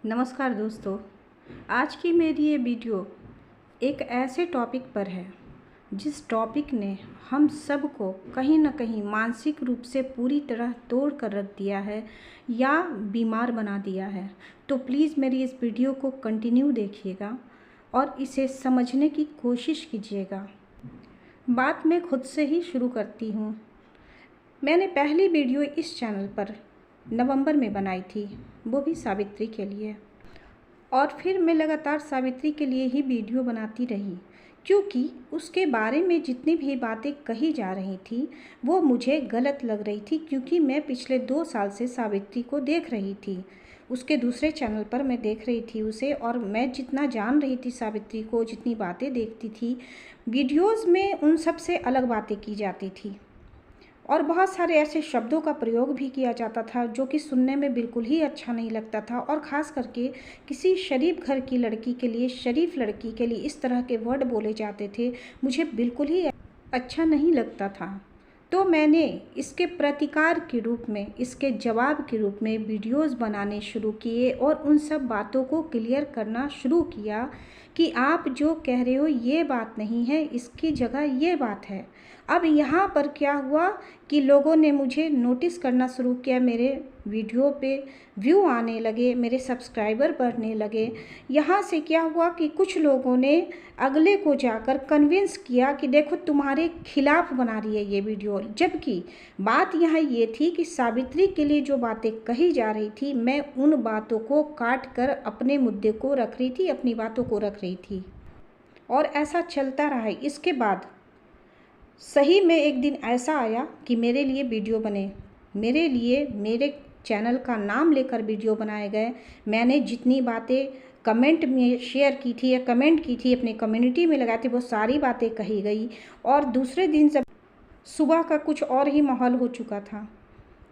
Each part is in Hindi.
नमस्कार दोस्तों। आज की मेरी ये वीडियो एक ऐसे टॉपिक पर है जिस टॉपिक ने हम सबको कहीं ना कहीं मानसिक रूप से पूरी तरह तोड़ कर रख दिया है या बीमार बना दिया है। तो प्लीज़ मेरी इस वीडियो को कंटिन्यू देखिएगा और इसे समझने की कोशिश कीजिएगा। बात मैं खुद से ही शुरू करती हूँ। मैंने पहली वीडियो इस चैनल पर नवंबर में बनाई थी, वो भी सावित्री के लिए, और फिर मैं लगातार सावित्री के लिए ही वीडियो बनाती रही क्योंकि उसके बारे में जितनी भी बातें कही जा रही थी वो मुझे गलत लग रही थी, क्योंकि मैं पिछले 2 साल से सावित्री को देख रही थी। उसके दूसरे चैनल पर मैं देख रही थी उसे, और मैं जितना जान रही थी सावित्री को, जितनी बातें देखती थी वीडियोज़ में, उन सब से अलग बातें की जाती थी और बहुत सारे ऐसे शब्दों का प्रयोग भी किया जाता था जो कि सुनने में बिल्कुल ही अच्छा नहीं लगता था। और ख़ास करके किसी शरीफ घर की लड़की के लिए, शरीफ लड़की के लिए इस तरह के वर्ड बोले जाते थे, मुझे बिल्कुल ही अच्छा नहीं लगता था। तो मैंने इसके प्रतिकार के रूप में, इसके जवाब के रूप में वीडियोस बनाने शुरू किए और उन सब बातों को क्लियर करना शुरू किया कि आप जो कह रहे हो ये बात नहीं है, इसकी जगह ये बात है। अब यहाँ पर क्या हुआ कि लोगों ने मुझे नोटिस करना शुरू किया, मेरे वीडियो पे व्यू आने लगे, मेरे सब्सक्राइबर बढ़ने लगे। यहाँ से क्या हुआ कि कुछ लोगों ने अगले को जाकर कन्विंस किया कि देखो तुम्हारे खिलाफ बना रही है ये वीडियो, जबकि बात यहाँ ये थी कि सावित्री के लिए जो बातें कही जा रही थी, मैं उन बातों को काट कर अपने मुद्दे को रख रही थी, अपनी बातों को रख रही थी, और ऐसा चलता रहा। इसके बाद सही में एक दिन ऐसा आया कि मेरे लिए वीडियो बने, मेरे लिए मेरे चैनल का नाम लेकर वीडियो बनाए गए। मैंने जितनी बातें कमेंट में शेयर की थी या कमेंट की थी, अपने कम्युनिटी में लगाए थे, वो सारी बातें कही गई। और दूसरे दिन जब सुबह का कुछ और ही माहौल हो चुका था,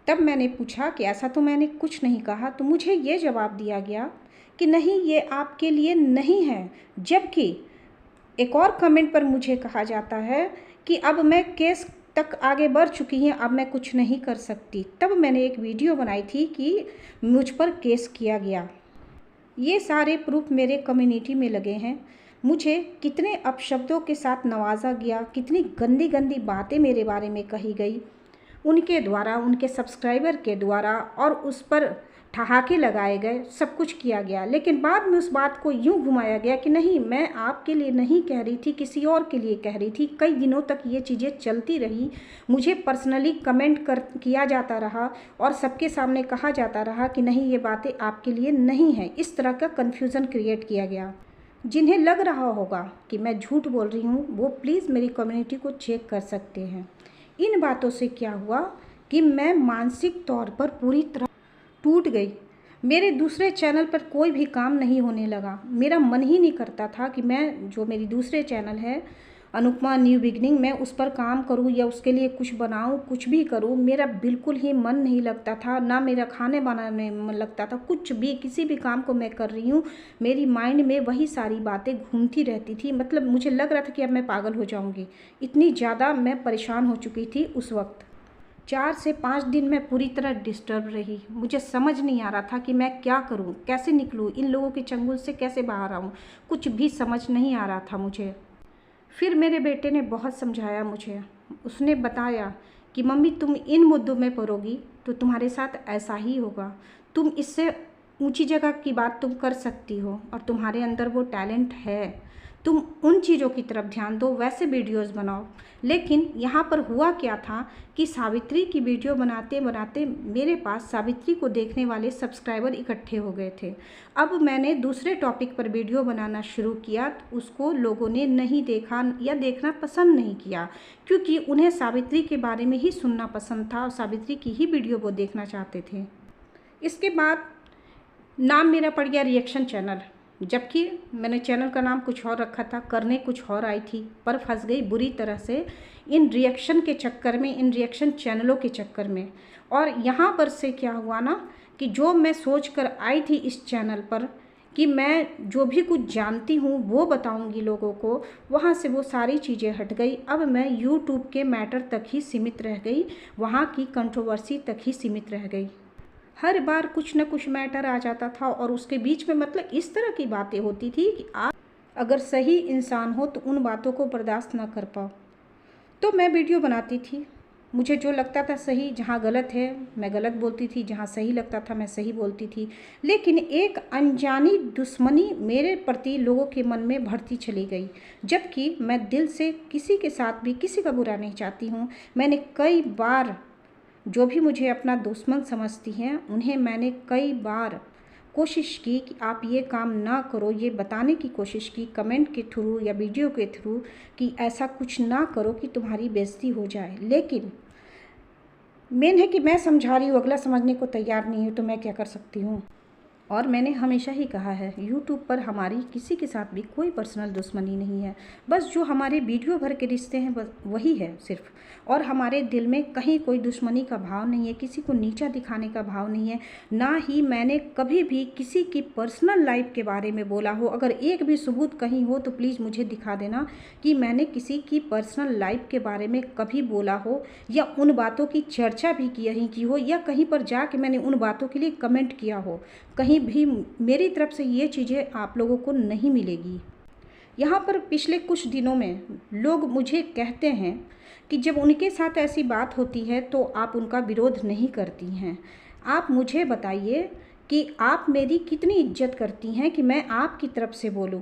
तब मैंने पूछा कि ऐसा तो मैंने कुछ नहीं कहा, तो मुझे ये जवाब दिया गया कि नहीं, ये आपके लिए नहीं है। जबकि एक और कमेंट पर मुझे कहा जाता है कि अब मैं केस तक आगे बढ़ चुकी हैं, अब मैं कुछ नहीं कर सकती। तब मैंने एक वीडियो बनाई थी कि मुझ पर केस किया गया। ये सारे प्रूफ मेरे कम्युनिटी में लगे हैं। मुझे कितने अपशब्दों के साथ नवाजा गया, कितनी गंदी गंदी बातें मेरे बारे में कही गई उनके द्वारा, उनके सब्सक्राइबर के द्वारा, और उस पर ठहाके लगाए गए, सब कुछ किया गया। लेकिन बाद में उस बात को यूँ घुमाया गया कि नहीं, मैं आपके लिए नहीं कह रही थी, किसी और के लिए कह रही थी। कई दिनों तक ये चीज़ें चलती रही, मुझे पर्सनली कमेंट किया जाता रहा और सबके सामने कहा जाता रहा कि नहीं, ये बातें आपके लिए नहीं हैं। इस तरह का कन्फ्यूज़न क्रिएट किया गया। जिन्हें लग रहा होगा कि मैं झूठ बोल रही हूँ, वो प्लीज़ मेरी कम्युनिटी को चेक कर सकते हैं। इन बातों से क्या हुआ कि मैं मानसिक तौर पर पूरी तरह टूट गई। मेरे दूसरे चैनल पर कोई भी काम नहीं होने लगा। मेरा मन ही नहीं करता था कि मैं, जो मेरी दूसरे चैनल है अनुपमा न्यू बिगनिंग, मैं उस पर काम करूं या उसके लिए कुछ बनाऊं, कुछ भी करूं। मेरा बिल्कुल ही मन नहीं लगता था, ना मेरा खाने बनाने में मन लगता था, कुछ भी, किसी भी काम को मैं कर रही हूं, मेरी माइंड में वही सारी बातें घूमती रहती थी। मतलब मुझे लग रहा था कि अब मैं पागल हो जाऊंगी, इतनी ज़्यादा मैं परेशान हो चुकी थी उस वक्त। 4 से 5 दिन मैं पूरी तरह डिस्टर्ब रही। मुझे समझ नहीं आ रहा था कि मैं क्या करूं, कैसे निकलूं, इन लोगों के चंगुल से कैसे बाहर आऊं, कुछ भी समझ नहीं आ रहा था मुझे। फिर मेरे बेटे ने बहुत समझाया मुझे। उसने बताया कि मम्मी, तुम इन मुद्दों में पड़ोगी तो तुम्हारे साथ ऐसा ही होगा। तुम इससे ऊंची जगह की बात तुम कर सकती हो और तुम्हारे अंदर वो टैलेंट है। तुम उन चीज़ों की तरफ ध्यान दो, वैसे वीडियोस बनाओ। लेकिन यहाँ पर हुआ क्या था कि सावित्री की वीडियो बनाते बनाते मेरे पास सावित्री को देखने वाले सब्सक्राइबर इकट्ठे हो गए थे। अब मैंने दूसरे टॉपिक पर वीडियो बनाना शुरू किया तो उसको लोगों ने नहीं देखा या देखना पसंद नहीं किया, क्योंकि उन्हें सावित्री के बारे में ही सुनना पसंद था और सावित्री की ही वीडियो वो देखना चाहते थे। इसके बाद नाम मेरा पड़ गया रिएक्शन चैनल, जबकि मैंने चैनल का नाम कुछ और रखा था, करने कुछ और आई थी, पर फंस गई बुरी तरह से इन रिएक्शन के चक्कर में, इन रिएक्शन चैनलों के चक्कर में। और यहाँ पर से क्या हुआ ना कि जो मैं सोच कर आई थी इस चैनल पर कि मैं जो भी कुछ जानती हूँ वो बताऊँगी लोगों को, वहाँ से वो सारी चीज़ें हट गई। अब मैं यूट्यूब के मैटर तक ही सीमित रह गई, वहाँ की कंट्रोवर्सी तक ही सीमित रह गई। हर बार कुछ न कुछ मैटर आ जाता था और उसके बीच में मतलब इस तरह की बातें होती थी कि आप अगर सही इंसान हो तो उन बातों को बर्दाश्त ना कर पाओ। तो मैं वीडियो बनाती थी, मुझे जो लगता था सही, जहाँ गलत है मैं गलत बोलती थी, जहाँ सही लगता था मैं सही बोलती थी। लेकिन एक अनजानी दुश्मनी मेरे प्रति लोगों के मन में बढ़ती चली गई, जबकि मैं दिल से किसी के साथ भी किसी का बुरा नहीं चाहती हूँ। मैंने कई बार, जो भी मुझे अपना दुश्मन समझती हैं, उन्हें मैंने कई बार कोशिश की कि आप ये काम ना करो, ये बताने की कोशिश की कमेंट के थ्रू या वीडियो के थ्रू कि ऐसा कुछ ना करो कि तुम्हारी बेइज्जती हो जाए। लेकिन मेन है कि मैं समझा रही हूँ, अगला समझने को तैयार नहीं है, तो मैं क्या कर सकती हूँ। और मैंने हमेशा ही कहा है, यूट्यूब पर हमारी किसी के साथ भी कोई पर्सनल दुश्मनी नहीं है। बस जो हमारे वीडियो भर के रिश्ते हैं बस वही है सिर्फ। और हमारे दिल में कहीं कोई दुश्मनी का भाव नहीं है, किसी को नीचा दिखाने का भाव नहीं है। ना ही मैंने कभी भी किसी की पर्सनल लाइफ के बारे में बोला हो। अगर एक भी सबूत कहीं हो तो प्लीज़ मुझे दिखा देना कि मैंने किसी की पर्सनल लाइफ के बारे में कभी बोला हो, या उन बातों की चर्चा भी की हो, या कहीं पर जाके मैंने उन बातों के लिए कमेंट किया हो। कहीं भी मेरी तरफ से ये चीज़ें आप लोगों को नहीं मिलेगी। यहाँ पर पिछले कुछ दिनों में लोग मुझे कहते हैं कि जब उनके साथ ऐसी बात होती है तो आप उनका विरोध नहीं करती हैं। आप मुझे बताइए कि आप मेरी कितनी इज्जत करती हैं कि मैं आपकी तरफ से बोलूँ।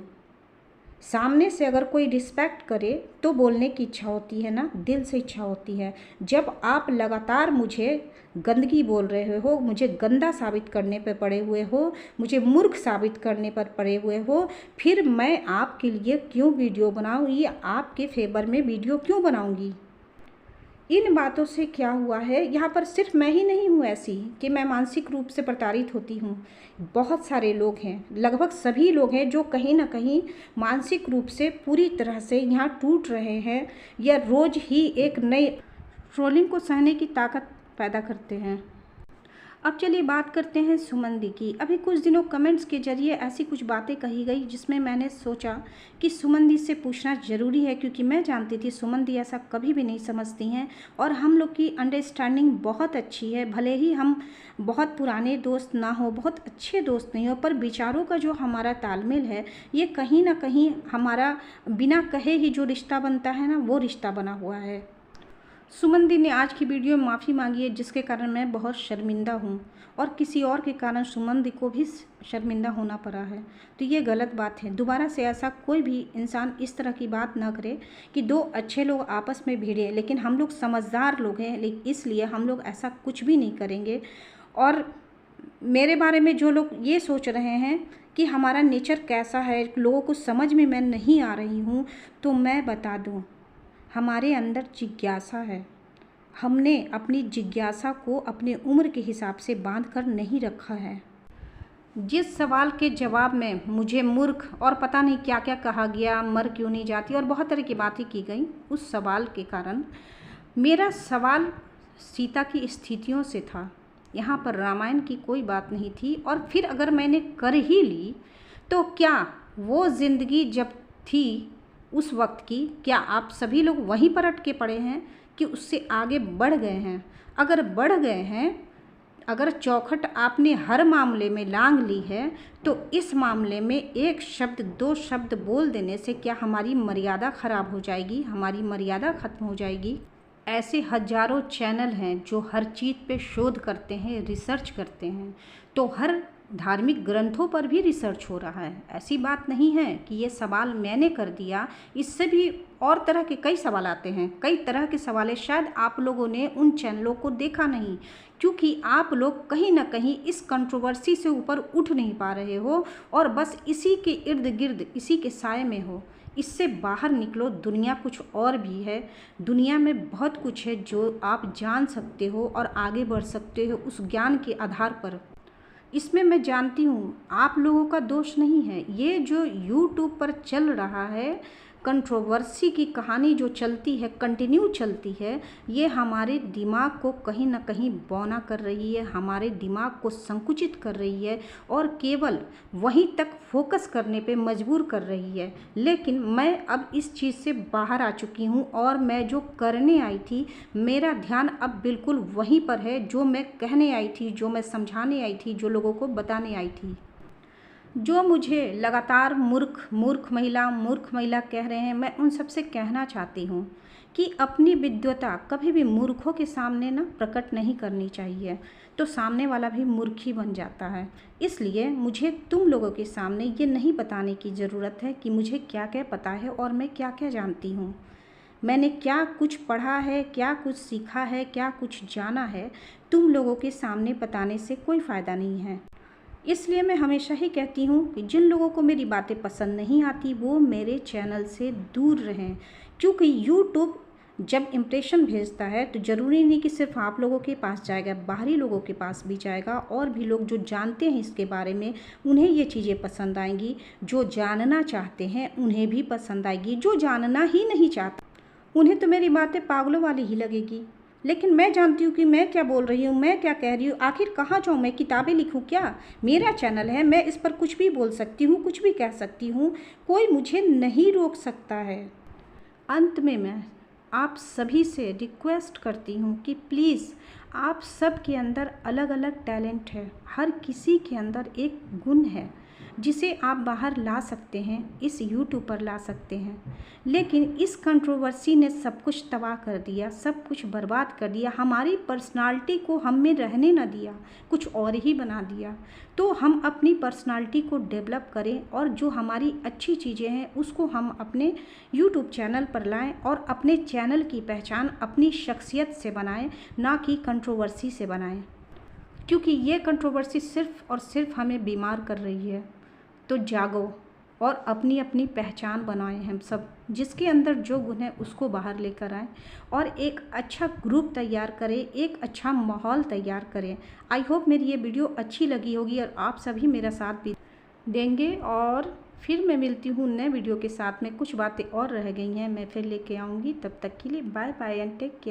सामने से अगर कोई रिस्पेक्ट करे तो बोलने की इच्छा होती है ना, दिल से इच्छा होती है। जब आप लगातार मुझे गंदगी बोल रहे हो, मुझे गंदा साबित करने पर पड़े हुए हो, मुझे मूर्ख साबित करने पर पड़े हुए हो, फिर मैं आपके लिए क्यों वीडियो बनाऊँ, ये आपके फेवर में वीडियो क्यों बनाऊँगी। इन बातों से क्या हुआ है, यहाँ पर सिर्फ मैं ही नहीं हूँ ऐसी कि मैं मानसिक रूप से प्रताड़ित होती हूँ। बहुत सारे लोग हैं, लगभग सभी लोग हैं जो कहीं ना कहीं मानसिक रूप से पूरी तरह से यहाँ टूट रहे हैं, या रोज़ ही एक नई ट्रोलिंग को सहने की ताकत पैदा करते हैं। अब चलिए बात करते हैं सुमन दी की। अभी कुछ दिनों कमेंट्स के जरिए ऐसी कुछ बातें कही गई जिसमें मैंने सोचा कि सुमन दी से पूछना ज़रूरी है, क्योंकि मैं जानती थी सुमन दी ऐसा कभी भी नहीं समझती हैं और हम लोग की अंडरस्टैंडिंग बहुत अच्छी है। भले ही हम बहुत पुराने दोस्त ना हो, बहुत अच्छे दोस्त नहीं हो, पर विचारों का जो हमारा तालमेल है, ये कहीं ना कहीं हमारा बिना कहे ही जो रिश्ता बनता है ना, वो रिश्ता बना हुआ है। सुमन दी ने आज की वीडियो में माफ़ी मांगी है, जिसके कारण मैं बहुत शर्मिंदा हूँ और किसी और के कारण सुमन दी को भी शर्मिंदा होना पड़ा है, तो ये गलत बात है। दोबारा से ऐसा कोई भी इंसान इस तरह की बात ना करे कि दो अच्छे लोग आपस में भिड़े। लेकिन हम लोग समझदार लोग हैं, लेकिन इसलिए हम लोग ऐसा कुछ भी नहीं करेंगे। और मेरे बारे में जो लोग ये सोच रहे हैं कि हमारा नेचर कैसा है, लोगों को समझ में मैं नहीं आ रही हूँ, तो मैं बता दूँ, हमारे अंदर जिज्ञासा है। हमने अपनी जिज्ञासा को अपने उम्र के हिसाब से बांध कर नहीं रखा है। जिस सवाल के जवाब में मुझे मूर्ख और पता नहीं क्या क्या कहा गया, मर क्यों नहीं जाती और बहुत तरह की बातें की गई, उस सवाल के कारण मेरा सवाल सीता की स्थितियों से था। यहाँ पर रामायण की कोई बात नहीं थी। और फिर अगर मैंने कर ही ली तो क्या वो ज़िंदगी जब थी उस वक्त की, क्या आप सभी लोग वहीं पर अटके पड़े हैं कि उससे आगे बढ़ गए हैं? अगर बढ़ गए हैं, अगर चौखट आपने हर मामले में लांघ ली है, तो इस मामले में एक शब्द दो शब्द बोल देने से क्या हमारी मर्यादा ख़राब हो जाएगी, हमारी मर्यादा ख़त्म हो जाएगी? ऐसे हजारों चैनल हैं जो हर चीज़ पे शोध करते हैं, रिसर्च करते हैं, तो हर धार्मिक ग्रंथों पर भी रिसर्च हो रहा है। ऐसी बात नहीं है कि ये सवाल मैंने कर दिया, इससे भी और तरह के कई सवाल आते हैं, कई तरह के सवाल। शायद आप लोगों ने उन चैनलों को देखा नहीं, क्योंकि आप लोग कहीं ना कहीं इस कंट्रोवर्सी से ऊपर उठ नहीं पा रहे हो और बस इसी के इर्द गिर्द, इसी के साए में हो। इससे बाहर निकलो, दुनिया कुछ और भी है। दुनिया में बहुत कुछ है जो आप जान सकते हो और आगे बढ़ सकते हो उस ज्ञान के आधार पर। इसमें मैं जानती हूँ आप लोगों का दोष नहीं है। ये जो YouTube पर चल रहा है कंट्रोवर्सी की कहानी जो चलती है, कंटिन्यू चलती है, ये हमारे दिमाग को कहीं ना कहीं बौना कर रही है, हमारे दिमाग को संकुचित कर रही है और केवल वहीं तक फोकस करने पे मजबूर कर रही है। लेकिन मैं अब इस चीज़ से बाहर आ चुकी हूँ और मैं जो करने आई थी, मेरा ध्यान अब बिल्कुल वहीं पर है जो मैं कहने आई थी, जो मैं समझाने आई थी, जो लोगों को बताने आई थी। जो मुझे लगातार मूर्ख मूर्ख महिला कह रहे हैं, मैं उन सबसे कहना चाहती हूँ कि अपनी विद्वता कभी भी मूर्खों के सामने ना प्रकट नहीं करनी चाहिए, तो सामने वाला भी मूर्ख ही बन जाता है। इसलिए मुझे तुम लोगों के सामने ये नहीं बताने की ज़रूरत है कि मुझे क्या क्या पता है और मैं क्या क्या जानती हूँ, मैंने क्या कुछ पढ़ा है, क्या कुछ सीखा है, क्या कुछ जाना है। तुम लोगों के सामने बताने से कोई फ़ायदा नहीं है। इसलिए मैं हमेशा ही कहती हूँ कि जिन लोगों को मेरी बातें पसंद नहीं आती वो मेरे चैनल से दूर रहें, क्योंकि यूट्यूब जब इम्प्रेशन भेजता है तो ज़रूरी नहीं कि सिर्फ आप लोगों के पास जाएगा, बाहरी लोगों के पास भी जाएगा और भी लोग जो जानते हैं इसके बारे में उन्हें ये चीज़ें पसंद आएंगी, जो जानना चाहते हैं उन्हें भी पसंद आएगी, जो जानना ही नहीं चाहता उन्हें तो मेरी बातें पागलों वाली ही लगेगी। लेकिन मैं जानती हूँ कि मैं क्या बोल रही हूँ, मैं क्या कह रही हूँ, आखिर कहाँ जाऊँ, मैं किताबें लिखूँ क्या? मेरा चैनल है, मैं इस पर कुछ भी बोल सकती हूँ, कुछ भी कह सकती हूँ, कोई मुझे नहीं रोक सकता है। अंत में मैं आप सभी से रिक्वेस्ट करती हूँ कि प्लीज़, आप सब के अंदर अलग अलग टैलेंट है, हर किसी के अंदर एक गुण है जिसे आप बाहर ला सकते हैं, इस यूट्यूब पर ला सकते हैं। लेकिन इस कंट्रोवर्सी ने सब कुछ तबाह कर दिया, सब कुछ बर्बाद कर दिया, हमारी पर्सनालिटी को हम में रहने न दिया, कुछ और ही बना दिया। तो हम अपनी पर्सनालिटी को डेवलप करें और जो हमारी अच्छी चीज़ें हैं उसको हम अपने यूट्यूब चैनल पर लाएं और अपने चैनल की पहचान अपनी शख्सियत से बनाएं, ना कि कंट्रोवर्सी से बनाएं, क्योंकि ये कंट्रोवर्सी सिर्फ़ और सिर्फ हमें बीमार कर रही है। तो जागो और अपनी अपनी पहचान बनाएं, हम सब जिसके अंदर जो गुण है उसको बाहर लेकर आएं और एक अच्छा ग्रुप तैयार करें, एक अच्छा माहौल तैयार करें। आई होप मेरी ये वीडियो अच्छी लगी होगी और आप सभी मेरा साथ भी देंगे। और फिर मैं मिलती हूँ नए वीडियो के साथ में, कुछ बातें और रह गई हैं मैं फिर लेके आऊँगी। तब तक के लिए bye bye and take care.